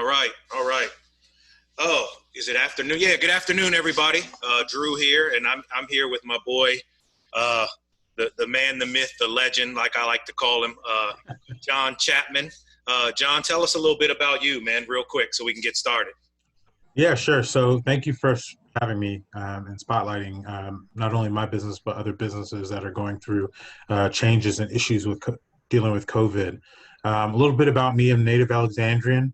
All right. All right. Oh, is it afternoon? Yeah. Good afternoon, everybody. Drew here, and I'm here with my boy, uh, the man, the myth, the legend, like I like to call him, John Chapman. John, tell us a little bit about you, man, real quick, so we can get started. Yeah, sure. So thank you first for having me and spotlighting not only my business, but other businesses that are going through changes and issues with dealing with COVID. A little bit about me. I'm native Alexandrian.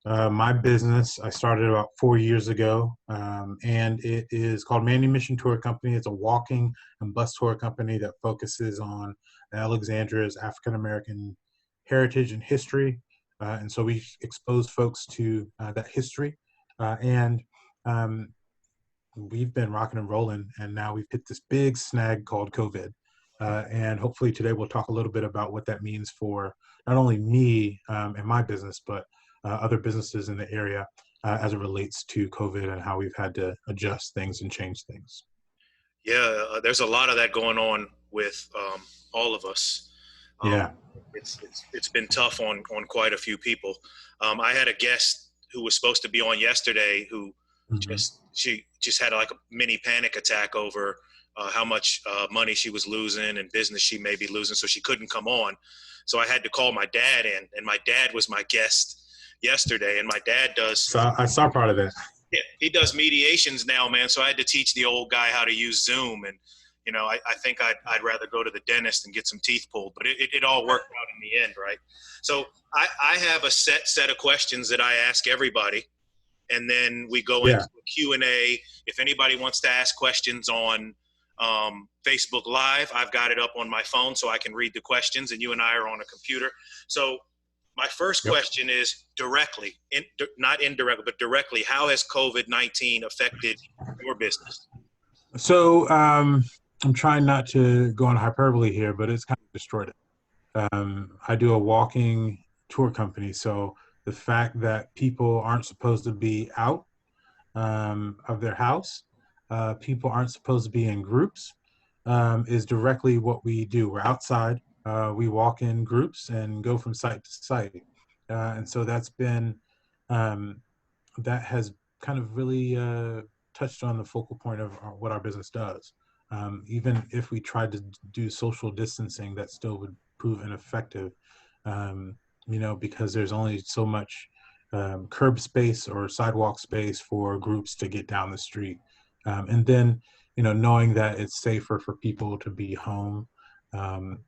My business, I started about 4 years ago, and it is called Manumission Tour Company. It's a walking and bus tour company that focuses on Alexandria's African American heritage and history. And so we expose folks to that history. And we've been rocking and rolling, and now we've hit this big snag called COVID. And hopefully today we'll talk a little bit about what that means for not only me and my business, but other businesses in the area as it relates to COVID and how we've had to adjust things and change things. Yeah, there's a lot of that going on with all of us. Um, Yeah. it's been tough on quite a few people. I had a guest who was supposed to be on yesterday who Hmm. she just had like a mini panic attack over how much money she was losing and business she may be losing, so she couldn't come on. So I had to call my dad in, and my dad was my guest yesterday. And my dad does, So I saw part of that. yeah, he does mediations now, man. So I had to teach the old guy how to use Zoom, and I think I'd rather go to the dentist and get some teeth pulled, but it all worked out in the end, right? So I have a set of questions that I ask everybody, and then we go into Yeah. a Q&A. If anybody wants to ask questions on Facebook Live, I've got it up on my phone so I can read the questions, and you and I are on a computer. So my first Yep. question is directly, not indirectly, but directly, how has COVID-19 affected your business? So I'm trying not to go on hyperbole here, but it's kind of destroyed it. I do a walking tour company, so the fact that people aren't supposed to be out of their house, people aren't supposed to be in groups, is directly what we do. We're outside, we walk in groups and go from site to site. And so um, that has kind of really touched on the focal point of what our business does. Even if we tried to do social distancing, that still would prove ineffective, because there's only so much curb space or sidewalk space for groups to get down the street. And then, knowing that it's safer for people to be home, um,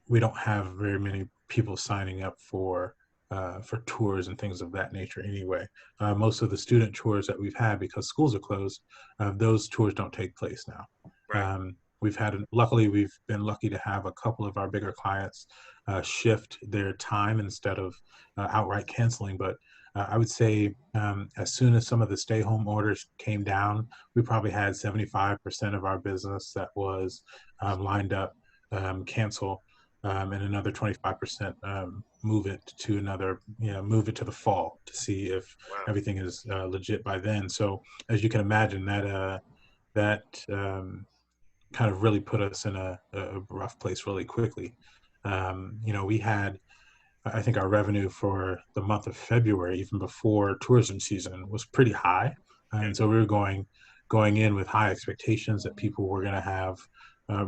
we don't have very many people signing up for tours and things of that nature anyway. Most of the student tours that we've had, because schools are closed, those tours don't take place now. Right. Luckily, we've been lucky to have a couple of our bigger clients shift their time instead of outright canceling. But I would say as soon as some of the stay-home orders came down, we probably had 75% of our business that was lined up cancel, and another 25% move it to move it to the fall to see if Wow. everything is legit by then. So as you can imagine, that kind of really put us in a rough place really quickly. We had, I think our revenue for the month of February, even before tourism season, was pretty high. Yeah. And so we were going in with high expectations that people were going to have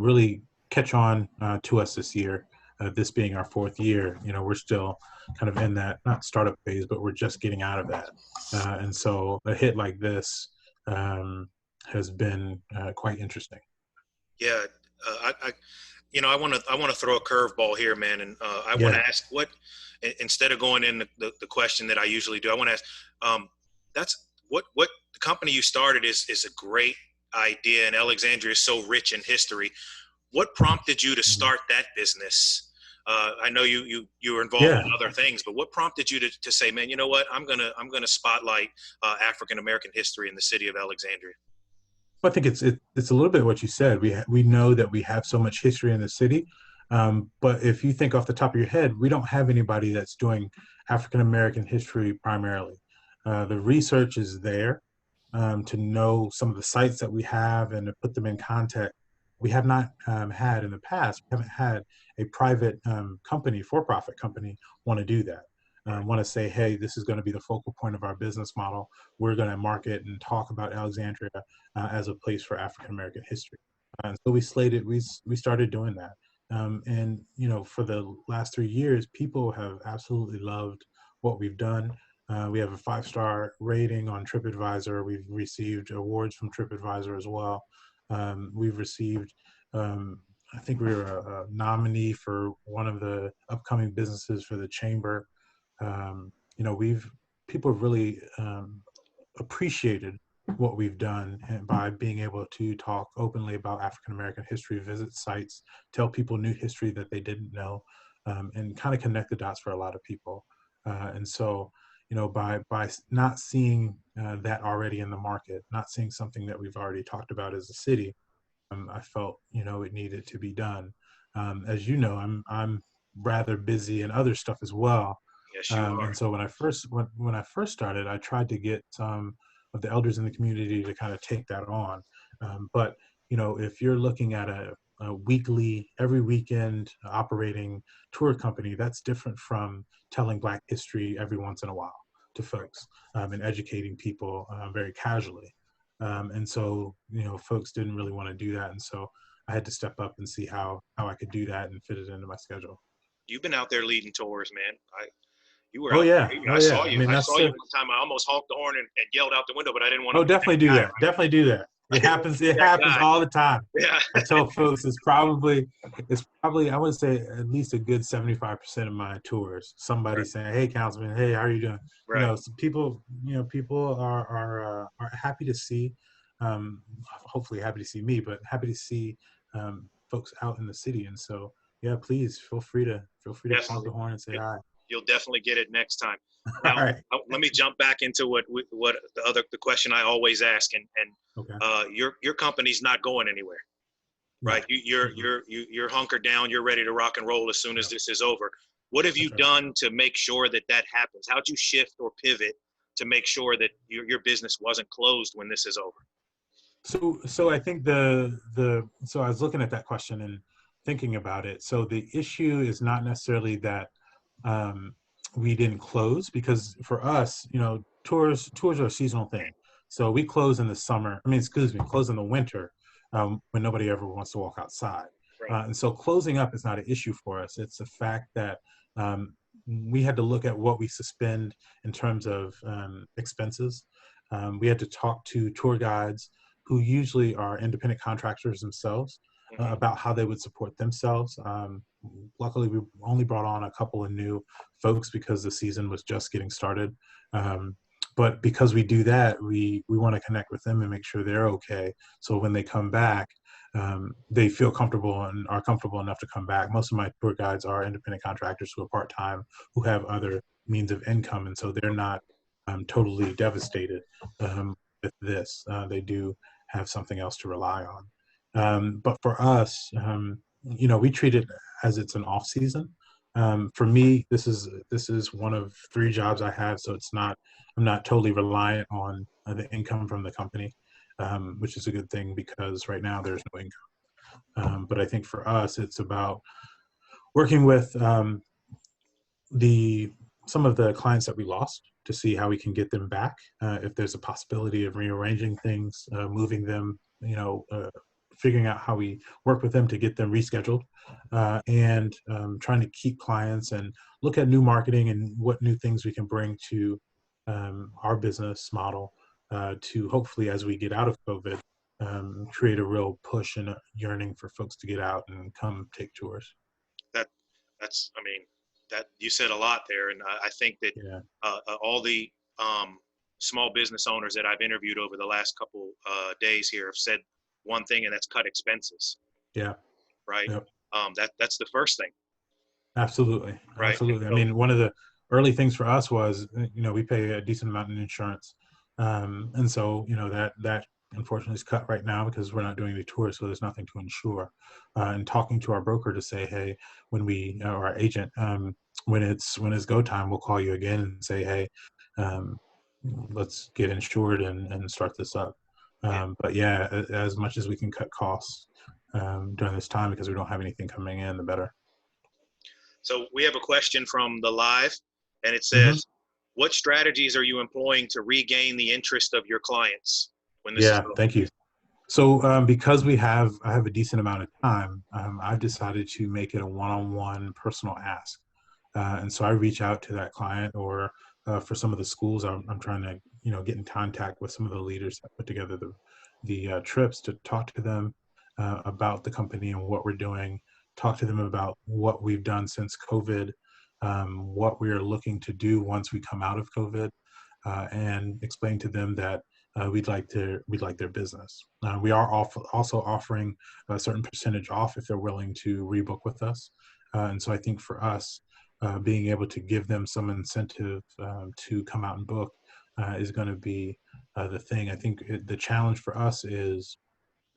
really catch on to us this year. This being our fourth year, we're still kind of in that, not startup phase, but we're just getting out of that. And so a hit like this has been quite interesting. Yeah. I want to throw a curveball here, man. And I want Yeah. to ask instead of going in the question that I usually do, I want to ask, that's what the company you started is a great idea. And Alexandria is so rich in history. What prompted you to start that business? I know you were involved Yeah. in other things, but what prompted you to say, man, you know what, I'm gonna spotlight African American history in the city of Alexandria? I think it's a little bit what you said. We know that we have so much history in the city, but if you think off the top of your head, we don't have anybody that's doing African American history primarily. The research is there to know some of the sites that we have and to put them in context. We have not had in the past. We haven't had a private company, for-profit company, want to do that. want to say, hey, this is going to be the focal point of our business model. We're going to market and talk about Alexandria as a place for African American history. And so we started doing that. And, for the last 3 years, people have absolutely loved what we've done. We have a 5-star rating on TripAdvisor. We've received awards from TripAdvisor as well. We've received, I think we were a nominee for one of the upcoming businesses for the chamber. People have really appreciated what we've done by being able to talk openly about African American history, visit sites, tell people new history that they didn't know, and kind of connect the dots for a lot of people. And so, by not seeing that already in the market, not seeing something that we've already talked about as a city, I felt it needed to be done. As you know, I'm rather busy in other stuff as well. Yes, you are. And so when I first started, I tried to get some of the elders in the community to kind of take that on. But if you're looking at a weekly, every weekend operating tour company, that's different from telling Black history every once in a while to folks, and educating people very casually. And so folks didn't really want to do that, and so I had to step up and see how I could do that and fit it into my schedule. You've been out there leading tours, man. You were Oh out yeah, there. oh I yeah. saw I you. mean, I that's saw you one time. I almost honked the horn and yelled out the window, but I didn't want to. oh, definitely do that. Definitely do that. It Right? happens. It That happens guy. all the time. Yeah. I tell folks it's probably I would say at least a good 75% of my tours. Somebody Right. saying, "Hey, councilman, hey, how are you doing?" Right. So people are happy to see, hopefully happy to see me, but happy to see folks out in the city. And so yeah, please feel free to honk Definitely. the horn and say hi. You'll definitely get it next time. All Now, right. let me jump back into what the question I always ask, and Okay. your company's not going anywhere, right? No. You're hunkered down. You're ready to rock and roll as soon as this is over. What have you That's right. done to make sure that happens? How'd you shift or pivot to make sure that your business wasn't closed when this is over? So I think so I was looking at that question and thinking about it. So the issue is not necessarily that we didn't close, because for us, tours are a seasonal thing. So we close in the summer. I mean, excuse me, close in the winter, when nobody ever wants to walk outside. Right. And so closing up is not an issue for us. It's the fact that we had to look at what we suspend in terms of expenses. We had to talk to tour guides who usually are independent contractors themselves, about how they would support themselves. Luckily, we only brought on a couple of new folks because the season was just getting started. But because we do that, we want to connect with them and make sure they're okay. So when they come back, they feel comfortable and are comfortable enough to come back. Most of my tour guides are independent contractors who are part-time, who have other means of income. And so they're not totally devastated with this. They do have something else to rely on. But for us, we treat it as it's an off season. For me, this is one of 3 jobs I have, so I'm not totally reliant on the income from the company, which is a good thing because right now there's no income. But I think for us, it's about working with some of the clients that we lost to see how we can get them back. If there's a possibility of rearranging things, moving them, figuring out how we work with them to get them rescheduled, and trying to keep clients and look at new marketing and what new things we can bring to our business model, to hopefully, as we get out of COVID, create a real push and a yearning for folks to get out and come take tours. I mean, that you said a lot there, and I think that Yeah. All the small business owners that I've interviewed over the last couple days here have said one thing, and that's cut expenses. Yeah. Right. Yep. That's the first thing. Absolutely. Right. Absolutely. I So, mean, one of the early things for us was, we pay a decent amount in insurance. And so, that unfortunately is cut right now because we're not doing any tours, so there's nothing to insure. And talking to our broker to say, hey, or our agent, when it's go time, we'll call you again and say, hey, let's get insured and start this up. But yeah, as much as we can cut costs during this time, because we don't have anything coming in, the better. So we have a question from the live. and it Hmm. says, "What strategies are you employing to regain the interest of your clients when this is Yeah, over?" thank you. So because I have a decent amount of time, I've decided to make it a one-on-one personal ask. And so I reach out to that client, or for some of the schools, I'm trying to, get in contact with some of the leaders that put together the trips to talk to them about the company and what we're doing, talk to them about what we've done since COVID, what we're looking to do once we come out of COVID, and explain to them that we'd like their business. We are also offering a certain percentage off if they're willing to rebook with us. And so I think for us, being able to give them some incentive to come out and book is going to be the thing. I think the challenge for us is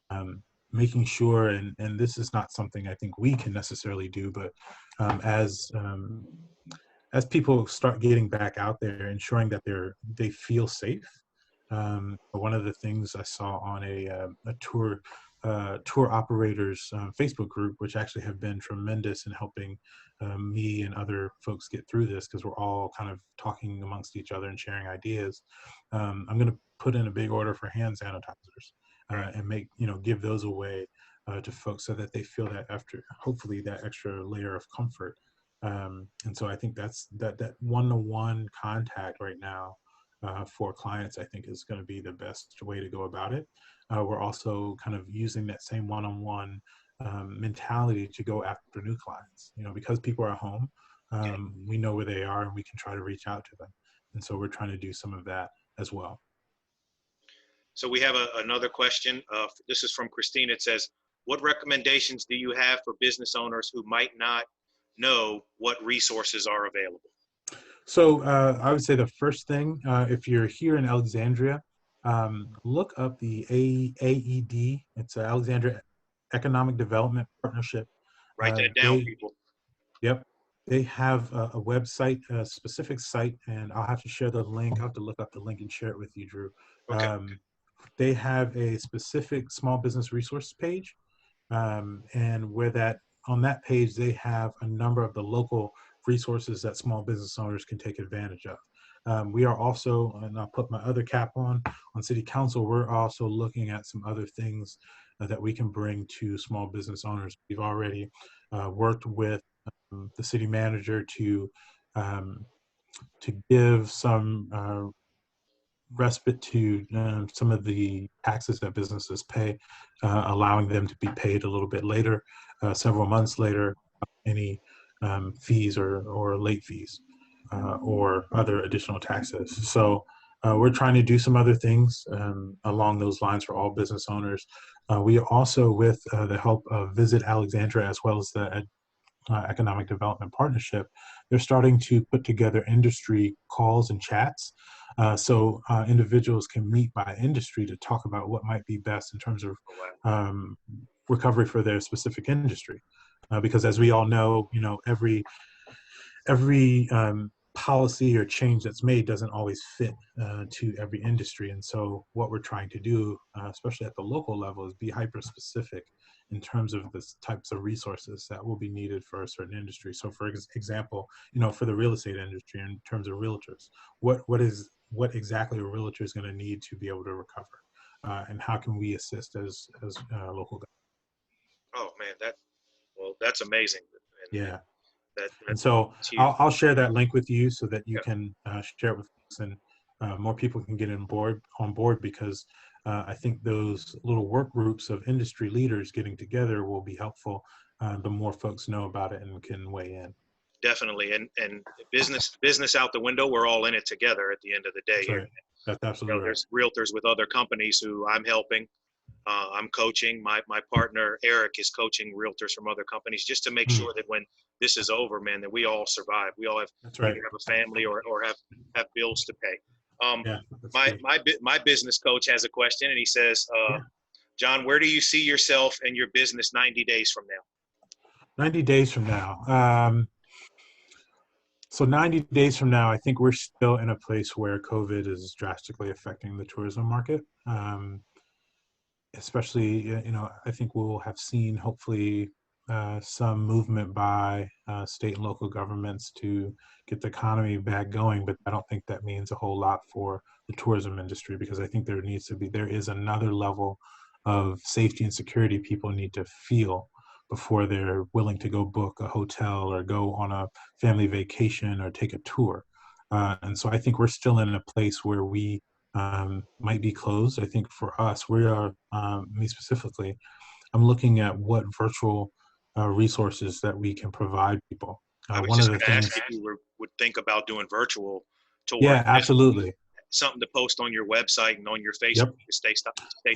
um, making sure, and this is not something I think we can necessarily do, but um, as um, as people start getting back out there, ensuring that they feel safe. One of the things I saw on a tour operators Facebook group, which actually have been tremendous in helping me and other folks get through this, because we're all kind of talking amongst each other and sharing ideas. I'm going to put in a big order for hand sanitizers Right. and give those away to folks so that they feel that after hopefully that extra layer of comfort. And so I think that one-to-one contact right now for clients, I think, is going to be the best way to go about it. We're also kind of using that same one-on-one mentality to go after new clients. Because people are home, Yeah. we know where they are and we can try to reach out to them. And so we're trying to do some of that as well. So we have another question. This is from Christine. It says, "What recommendations do you have for business owners who might not know what resources are available?" So I would say the first thing, if you're here in Alexandria, look up the AED. It's Alexandria Economic Development Partnership. Write that down, They, people. yep, they have a website, a specific site, and I'll have to share the link. I'll have to look up the link and share it with you, Drew. Okay. They have a specific small business resource page, and where that on that page they have a number of the local resources that small business owners can take advantage of. We are also, and I'll put my other cap on city council, we're also looking at some other things that we can bring to small business owners. We've already worked with the city manager um, to give some respite to some of the taxes that businesses pay, allowing them to be paid a little bit later, several months later, any fees or late fees or other additional taxes. So we're trying to do some other things along those lines for all business owners. We also, with the help of Visit Alexandria, as well as the Economic Development Partnership, they're starting to put together industry calls and chats. So individuals can meet by industry to talk about what might be best in terms of Oh, wow. um, recovery for their specific industry. Because as we all know, every policy or change that's made doesn't always fit to every industry. And so what we're trying to do, especially at the local level, is be hyper specific in terms of the types of resources that will be needed for a certain industry. So for example, for the real estate industry, in terms of realtors, what exactly a realtor is going to need to be able to recover, and how can we assist as local government? Oh man, that's amazing. And Yeah. that And so that's huge. I'll share that link with you so that you Yeah. can share it with folks, and more people can get on board, because I think those little work groups of industry leaders getting together will be helpful. The more folks know about it and can weigh in. Definitely. And business out the window. We're all in it together at the end of the day That's here. right. That's absolutely right. There's realtors with other companies who I'm helping. I'm coaching. My partner Eric is coaching realtors from other companies just to make Mm, sure that when this is over, man, that we all survive. We all have that's either right. have a family or have bills to pay. Um, Yeah, that's my good. my business coach has a question, and he says, Yeah. "John, where do you see yourself and your business 90 days from now?" 90 days from now. So 90 days from now, I think we're still in a place where COVID is drastically affecting the tourism market. Especially, I think we'll have seen hopefully some movement by state and local governments to get the economy back going, but I don't think that means a whole lot for the tourism industry, because I think there is another level of safety and security people need to feel before they're willing to go book a hotel or go on a family vacation or take a tour. And so I think we're still in a place where we might be closed. I think for us, we are, me specifically, I'm looking at what virtual resources that we can provide people. I was One of just the going to ask things, if you would think about doing virtual tours. yeah, Just absolutely. something to post on your website and on your Facebook Yep, to stay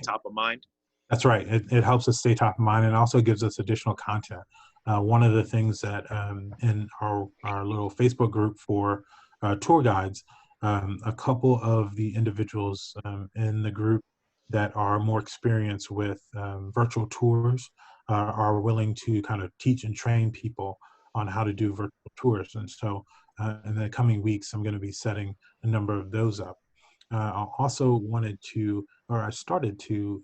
top of mind. that's right. It helps us stay top of mind and also gives us additional content. One of the things that in our little Facebook group for tour guides, a couple of the individuals in the group that are more experienced with virtual tours are willing to kind of teach and train people on how to do virtual tours. And so in the coming weeks, I'm going to be setting a number of those up. I also wanted to, or I started to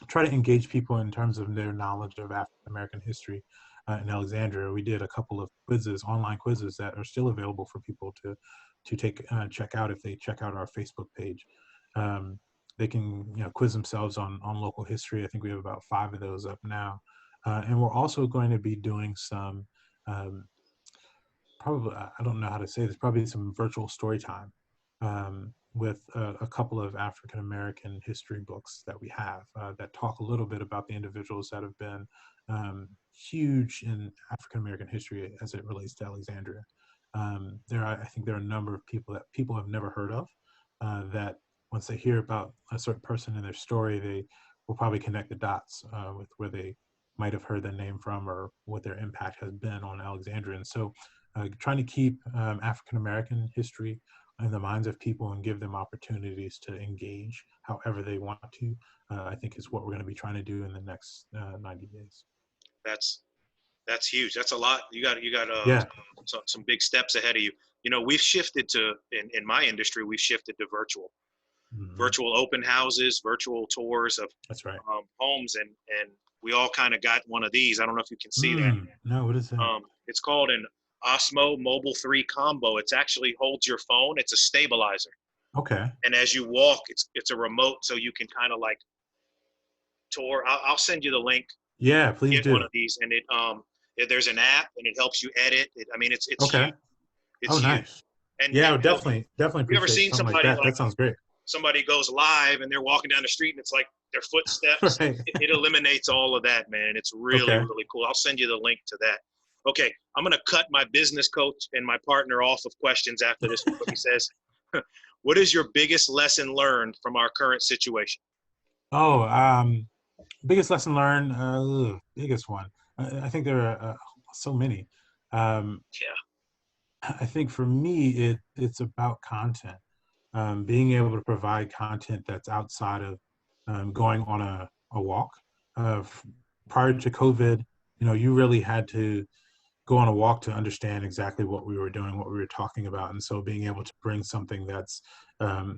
try to engage people in terms of their knowledge of African American history in Alexandria. We did a couple of quizzes, online quizzes, that are still available for people to take check out if they check out our Facebook page. Um, they can quiz themselves on local history. I think we have about 5 of those up now, and we're also going to be doing some probably, I don't know how to say this, probably some virtual story time with a couple of African American history books that we have that talk a little bit about the individuals that have been huge in African American history as it relates to Alexandria. I think there are a number of people that people have never heard of that once they hear about a certain person and their story, they will probably connect the dots with where they might have heard their name from or what their impact has been on Alexandria. And so trying to keep African American history in the minds of people and give them opportunities to engage however they want to, I think is what we're going to be trying to do in the next 90 days. That's that's huge. That's a lot. You got Yeah. some big steps ahead of you. We've shifted to in my industry. We've shifted to Hmm. virtual open houses, virtual tours of That's right. homes, and we all kind of got one of these. I don't know if you can see that. No, what is that? It's called an Osmo Mobile 3 combo. It's actually holds your phone. It's a stabilizer, Okay. and as you walk, it's a remote, so you can kind of like tour. I'll send you the link. Yeah, please Get one do. of these, and there's an app, and it helps you edit. I mean, it's Okay. huge. It's Oh, huge. nice. And Yeah, I and would definitely you ever appreciate seen something like somebody that. like That sounds great. somebody goes live and they're walking down the street and it's like their footsteps? Right. It eliminates all of that, man. It's really, Okay. really cool. I'll send you the link to that. Okay, I'm gonna cut my business coach and my partner off of questions after this one, but he says, "What is your biggest lesson learned from our current situation?" Oh, biggest lesson learned, biggest one. I think there are so many. Um, Yeah, I think for me, it's about content. Being able to provide content that's outside of going on a walk. Prior to COVID, you really had to go on a walk to understand exactly what we were doing, what we were talking about. And so being able to bring something um,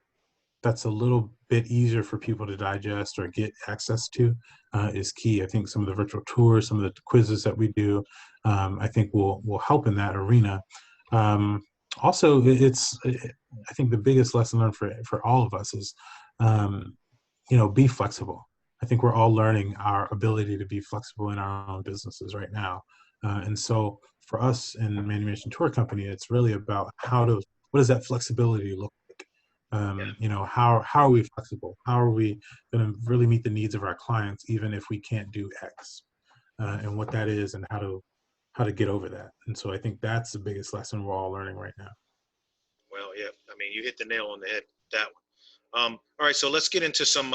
that's a little bit easier for people to digest or get access to is key. I think some of the virtual tours, some of the quizzes that we do, I think will help in that arena. Um, Also, I think the biggest lesson learned for all of us is, be flexible. I think we're all learning our ability to be flexible in our own businesses right now. And so for us in the Manumission Tour Company, it's really about what does that flexibility look like? yeah. How are we flexible? How are we going to really meet the needs of our clients, even if we can't do X, and what that is, and how to get over that. And so I think that's the biggest lesson we're all learning right now. Well, yeah. I mean, you hit the nail on the head with that one. All right, so let's get into some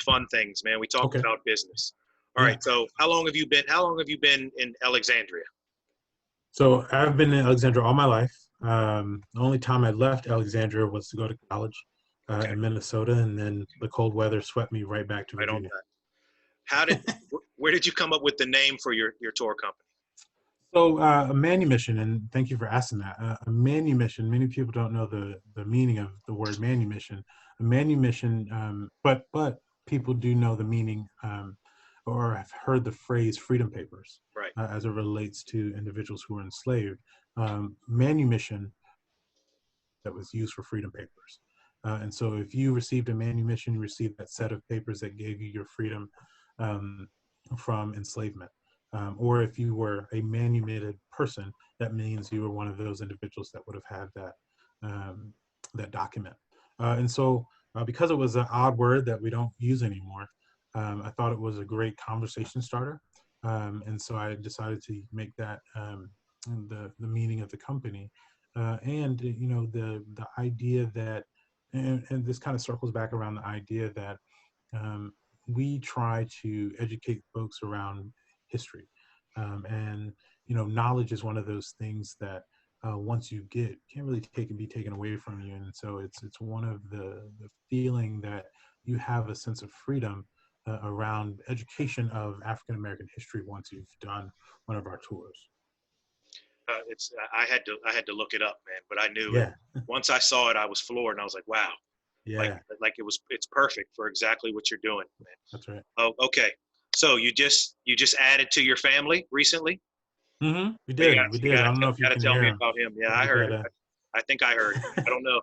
fun things, man. We talked Okay. about business. All Yeah. right, so how long have you been in Alexandria? So I've been in Alexandria all my life. The only time I left Alexandria was to go to college Okay, in Minnesota, and then the cold weather swept me right back to right on Virginia. that. How did where did you come up with the name for your tour company? So a manumission, and thank you for asking that. A manumission. Many people don't know the meaning of the word manumission. A manumission, but people do know the meaning or have heard the phrase freedom papers Right. as it relates to individuals who were enslaved. Manumission that was used for freedom papers. And so if you received a manumission, you received that set of papers that gave you your freedom um, from enslavement. Or if you were a manumitted person, that means you were one of those individuals that would have had that document. And so because it was an odd word that we don't use anymore, I thought it was a great conversation starter. And so I decided to make that the meaning of the company. And the idea that, and this kind of circles back around the idea that um, we try to educate folks around history, and knowledge is one of those things that once you get, can't really be taken away from you. And so it's one of the feeling that you have a sense of freedom around education of African American history once you've done one of our tours. I had to look it up, man, but I knew it. Yeah. Once I saw it, I was floored, and I was like, wow. Yeah. Like it's perfect for exactly what you're doing, man. That's right. Oh, okay. So you just added to your family recently? Mm-hmm. We did. I don't know if you gotta can tell hear me him. about him. Yeah, I heard it. I think I heard it. I don't know.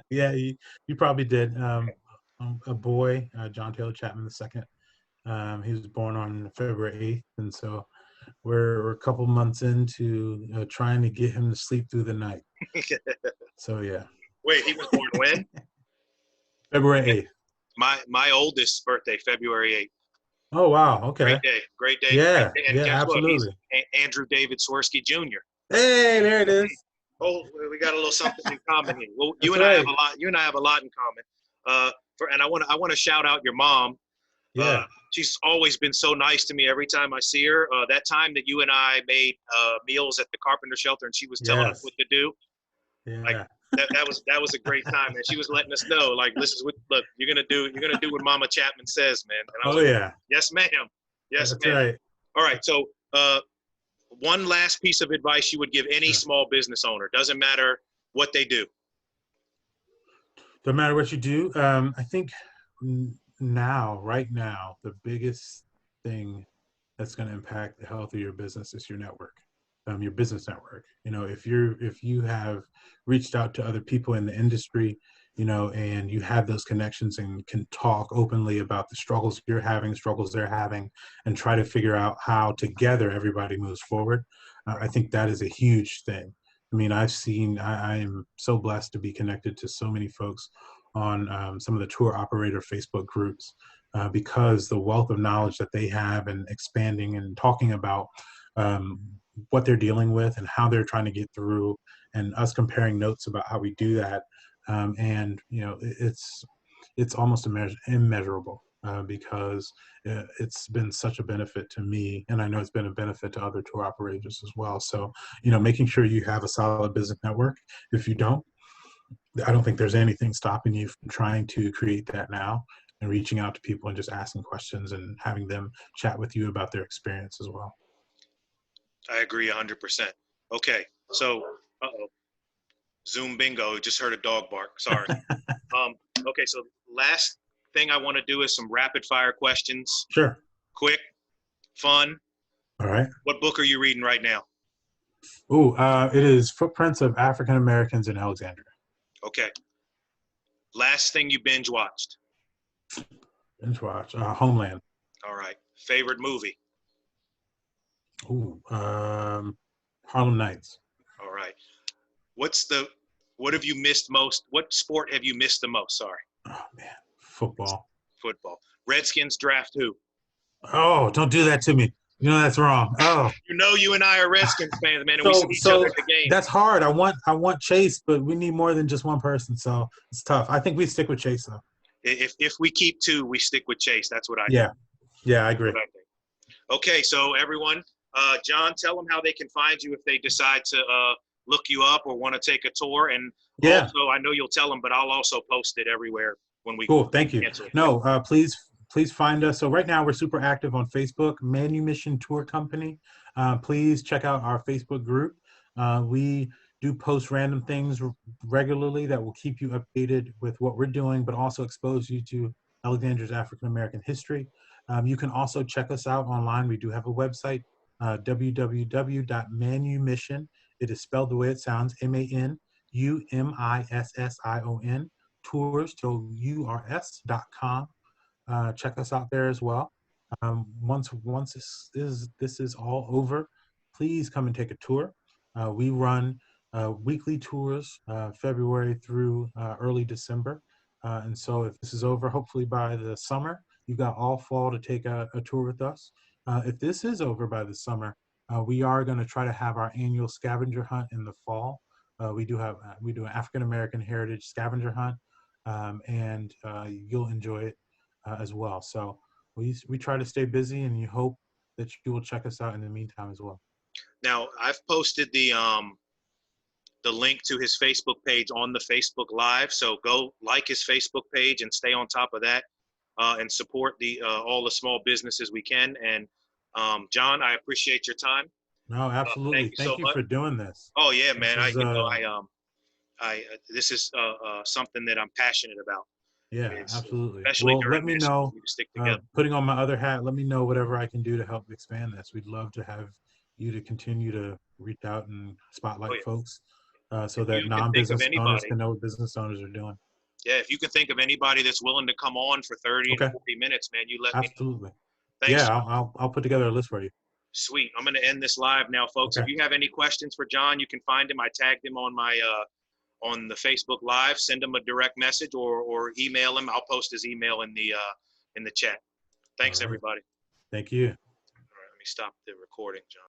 Yeah, you probably did. A boy, John Chapman II. He was born on February 8th, and so we're a couple months into trying to get him to sleep through the night. So yeah. Wait, he was born when? February 8th. My oldest birthday, February 8th. Oh wow, okay. Great day. Yeah, great day. And yeah, guess absolutely. What? He's Andrew David Swirsky Jr. Hey, there it is. Oh, we got a little something in common here. Well, you and I have a lot in common. And I want to shout out your mom. Yeah. She's always been so nice to me every time I see her. That time that you and I made meals at the carpenter shelter, and she was telling us what to do. Yeah. Like that was a great time, and she was letting us know, like, this is what you're gonna do what Mama Chapman says, man. And I was like, yes, ma'am. Yes, that's ma'am. Right. All right. So one last piece of advice you would give any small business owner. Doesn't matter what they do. Doesn't matter what you do. I think right now, the biggest thing that's going to impact the health of your business is your network, your business network. If you have reached out to other people in the industry, and you have those connections and can talk openly about the struggles you're having, struggles they're having, and try to figure out how together everybody moves forward. I think that is a huge thing. I mean, I am so blessed to be connected to so many folks on some of the tour operator Facebook groups because the wealth of knowledge that they have and expanding and talking about what they're dealing with and how they're trying to get through, and us comparing notes about how we do that. And it's almost immeasurable because it's been such a benefit to me, and I know it's been a benefit to other tour operators as well. So making sure you have a solid business network. If you don't, I don't think there's anything stopping you from trying to create that now and reaching out to people and just asking questions and having them chat with you about their experience as well. I agree 100%. Okay, so Zoom bingo, just heard a dog bark. Sorry. Okay, so last thing I want to do is some rapid fire questions. Sure. Quick, fun. All right. What book are you reading right now? It is Footprints of African Americans in Alexandria. Okay. Last thing you binge watched? Homeland. All right. Favorite movie? Harlem Nights. All right. What have you missed most? What sport have you missed the most? Sorry. Oh man, football. Redskins draft who? Oh, don't do that to me. That's wrong. Oh. You and I are Redskins fans, man, and we see each other at the game. That's hard. I want Chase, but we need more than just one person, so it's tough. I think we stick with Chase though. If we keep two, we stick with Chase. That's what I think. Yeah, I agree. Okay, so everyone, John, tell them how they can find you if they decide to look you up or want to take a tour. And also, I know you'll tell them, but I'll also post it everywhere when we. Cool, thank you. No, please find us. So right now we're super active on Facebook, Manumission Tour Company. Please check out our Facebook group. We do post random things regularly that will keep you updated with what we're doing, but also expose you to Alexandria's African American history. You can also check us out online. We do have a website, www.manumission. It is spelled the way it sounds, MANUMISSION, tours, URS.com. Check us out there as well. Once this is all over, please come and take a tour. We run weekly tours, February through early December. And so if this is over, hopefully by the summer, you've got all fall to take a tour with us. If this is over by the summer, we are going to try to have our annual scavenger hunt in the fall. We do an African American Heritage scavenger hunt, and you'll enjoy it as well. So we try to stay busy, and you hope that you will check us out in the meantime as well. Now, I've posted the link to his Facebook page on the Facebook Live. So go like his Facebook page and stay on top of that, and support all the small businesses we can. And John, I appreciate your time. No, absolutely. Thank you so much for doing this. Oh yeah, man. This is something that I'm passionate about. Yeah, absolutely. Especially Well, let me know. to stick together. Putting on my other hat, let me know whatever I can do to help expand this. We'd love to have you to continue to reach out and spotlight folks, so that non-business owners can know what business owners are doing. Yeah, if you can think of anybody that's willing to come on for 30 to 40 minutes, man, you let me know. Absolutely. Thanks. Yeah, I'll put together a list for you. Sweet. I'm going to end this live now, folks. Okay. If you have any questions for John, you can find him. I tagged him on my on the Facebook Live. Send him a direct message or email him. I'll post his email in the chat. Thanks, everybody. Thank you. All right, let me stop the recording, John.